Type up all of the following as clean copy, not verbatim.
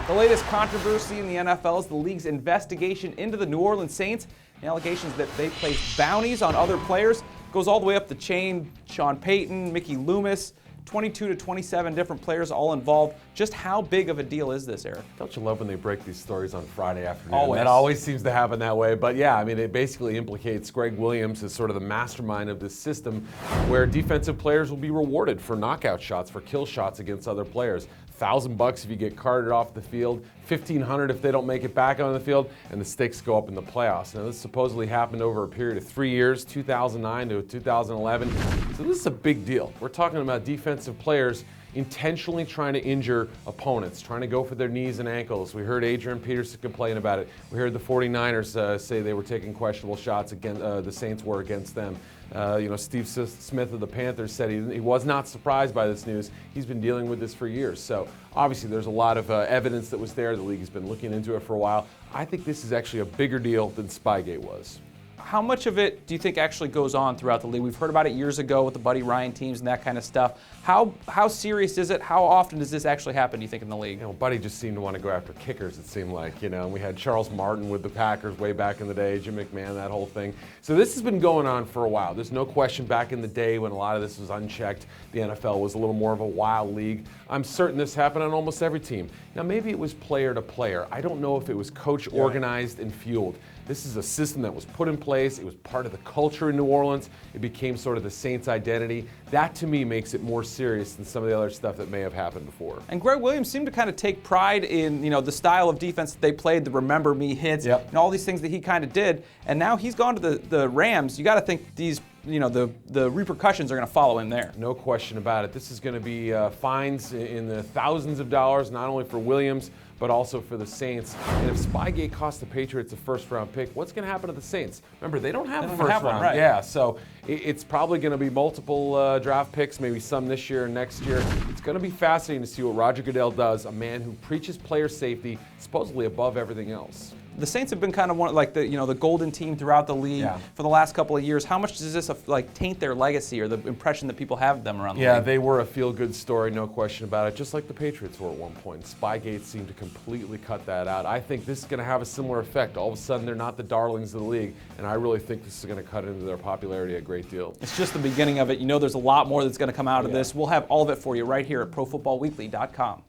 The latest controversy in the NFL is the league's investigation into the New Orleans Saints. The allegations that they placed bounties on other players goes all the way up the chain. Sean Payton, Mickey Loomis, 22 to 27 different players all involved. Just how big of a deal is this, Eric? Don't you love when they break these stories on Friday afternoon? Always. That always seems to happen that way. But yeah, I mean, it basically implicates Gregg Williams as sort of the mastermind of this system where defensive players will be rewarded for knockout shots, for kill shots against other players. $1,000 if you get carted off the field, $1,500 if they don't make it back on the field, and the stakes go up in the playoffs. Now, this supposedly happened over a period of 3 years, 2009 to 2011. So this is a big deal. We're talking about defensive players intentionally trying to injure opponents, trying to go for their knees and ankles. We heard Adrian Peterson complain about it. We heard the 49ers say they were taking questionable shots against the Saints were against them. Steve Smith of the Panthers said he was not surprised by this news. He's been dealing with this for years. So obviously there's a lot of evidence that was there. The league has been looking into it for a while. I think this is actually a bigger deal than Spygate was. How much of it do you think actually goes on throughout the league? We've heard about it years ago with the Buddy Ryan teams and that kind of stuff. How serious is it? How often does this actually happen, do you think, in the league? Buddy just seemed to want to go after kickers, it seemed like. And we had Charles Martin with the Packers way back in the day, Jim McMahon, that whole thing. So this has been going on for a while. There's no question back in the day when a lot of this was unchecked, the NFL was a little more of a wild league. I'm certain this happened on almost every team. Now, maybe it was player to player. I don't know if it was coach organized and fueled. This is a system that was put in place. It was part of the culture in New Orleans. It became sort of the Saints' identity. That, to me, makes it more serious than some of the other stuff that may have happened before. And Gregg Williams seemed to kind of take pride in, the style of defense that they played, the remember me hits, and all these things that he kind of did. And now he's gone to the Rams. You got to think these, the repercussions are going to follow him there. No question about it. This is going to be fines in the thousands of dollars, not only for Williams, but also for the Saints. And if Spygate cost the Patriots a first-round pick, what's going to happen to the Saints? Remember, they don't have a first round. Right. Yeah, so it's probably going to be multiple draft picks, maybe some this year and next year. It's going to be fascinating to see what Roger Goodell does, a man who preaches player safety, supposedly above everything else. The Saints have been kind of the golden team throughout the league for the last couple of years. How much does this taint their legacy or the impression that people have of them around the league? Yeah, they were a feel-good story, no question about it, just like the Patriots were at one point. Spygate seemed to completely cut that out. I think this is going to have a similar effect. All of a sudden, they're not the darlings of the league, and I really think this is going to cut into their popularity a great deal. It's just the beginning of it. There's a lot more that's going to come out of this. We'll have all of it for you right here at ProFootballWeekly.com.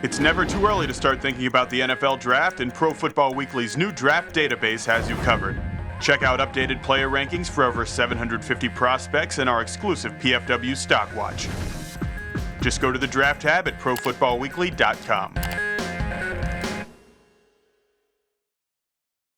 It's never too early to start thinking about the NFL Draft, and Pro Football Weekly's new draft database has you covered. Check out updated player rankings for over 750 prospects and our exclusive PFW Stock Watch. Just go to the Draft tab at ProFootballWeekly.com.